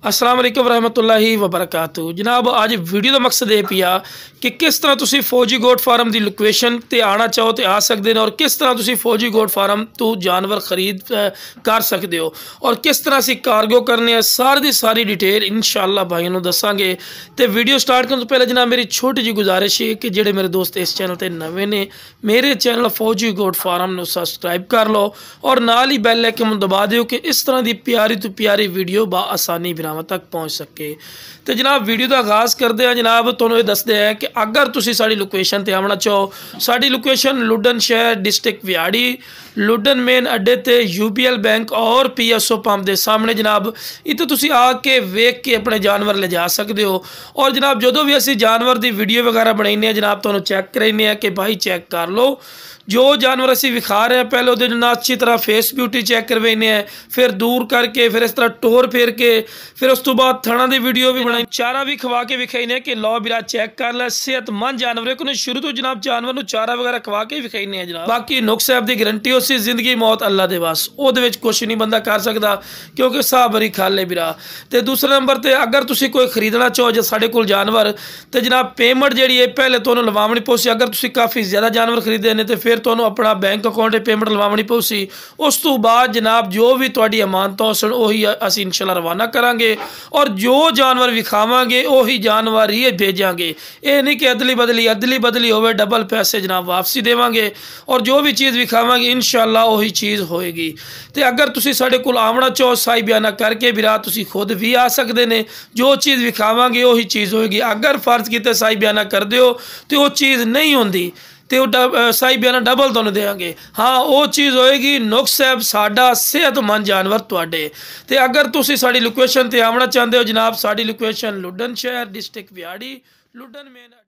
अस्सलाम वालेकुम रहमतुल्लाहि वबरकातुहू। जनाब अज वीडियो का मकसद ये पिया कि किस तरह तुसी फौजी गोट फार्म की लोकेशन ते आना चाहो तो आ सकते हैं और किस तरह तुसी फौजी गोट फार्म तो जानवर खरीद कर सकते हो और किस तरह असी कार्गो करने सारी डिटेल इंशाअल्लाह भाइयों दसांगे। तो वीडियो स्टार्ट करने तो पहले जनाब मेरी छोटी जी गुजारिश है कि जेडे मेरे दोस्त इस चैनल पर नवे ने मेरे चैनल फौजी गोट फार्म को सबसक्राइब कर लो और नाल ही बैल आइकन दबा दो कि इस तरह की प्यारी तो प्यारी वीडियो आसानी बिराम तक पहुँच सके। तो जनाब वीडियो का आगाज़ करते हैं। जनाब तुहानूं ये दसदे हैं कि अगर तुसी साडी लोकेशन ते आना चाहो, साडी लोकेशन लुडन शहर डिस्ट्रिक्ट विहाड़ी लुडन मेन अड्डे ते UBL बैंक और PSO पंप के सामने जनाब इत्थे तुसी आके वेख के अपने जानवर ले जा सकते हो। और जनाब जो भी असी जानवर की वीडियो वगैरह बनाने जनाब तुहानूं चैक कराने कि भाई चैक कर लो जो जानवर असी विखा रहे हैं पहले वो ना अच्छी तरह फेस ब्यूटी चेक करवाने हैं, फिर दूर करके फिर इस तरह टोर फेर के फिर उस तो बाद थणा की वीडियो भी बनाई, चारा भी खवा के विखाने कि लो बिरा चेक कर लै सेहतमंद जानवर है कि शुरू तो जनाब जानवर चारा वगैरह खवा के विखाने हैं जनाब। बाकी नुक्स साहब की गारंटी उसी जिंदगी मौत अल्लाह के बस वो कुछ नहीं बंदा कर सकता क्योंकि साह बरी खाले बिरा। तो दूसरे नंबर पर अगर तुम कोई खरीदना चाहो जो साढ़े को जानवर तो जनाब पेमेंट जी है पहले तो लवावनी पौसी। अगर तुम काफ़ी ज़्यादा जानवर खरीदे ने तो फिर तो अपना बैंक अकाउंट पेमेंट लवावनी पौसी। उस तो बाद जनाब जो भी तुहाडी अमानतां सन उही असीं इंशाअल्लाह रवाना करांगे और जो जानवर विखावांगे उही जानवर ही भेजांगे। ये नहीं कि अदली बदली होवे डबल पैसे जनाब वापसी देवांगे और जो भी चीज़ विखावांगे इंशाअल्लाह उही चीज़ होएगी। तो अगर तुसीं साडे कोल आवना चाहो सही बयाना करके बिरा तुसीं खुद भी आ सकते ने, जो चीज़ विखावांगे उही चीज़ होएगी। अगर फर्ज किते सही बयाना कर दिओ तो वो चीज़ नहीं होंदी तो सही बयाना डबल तुहानूं देंगे। हाँ वो चीज़ होएगी नुक्स साहब साडा सेहतमंद जानवर तुहाडे। तो अगर तुसीं साडी लोकेशन ते आवना चाहते हो जनाब साडी लोकेशन लुडन शहर डिस्ट्रिक्ट विहाड़ी लुडन मेन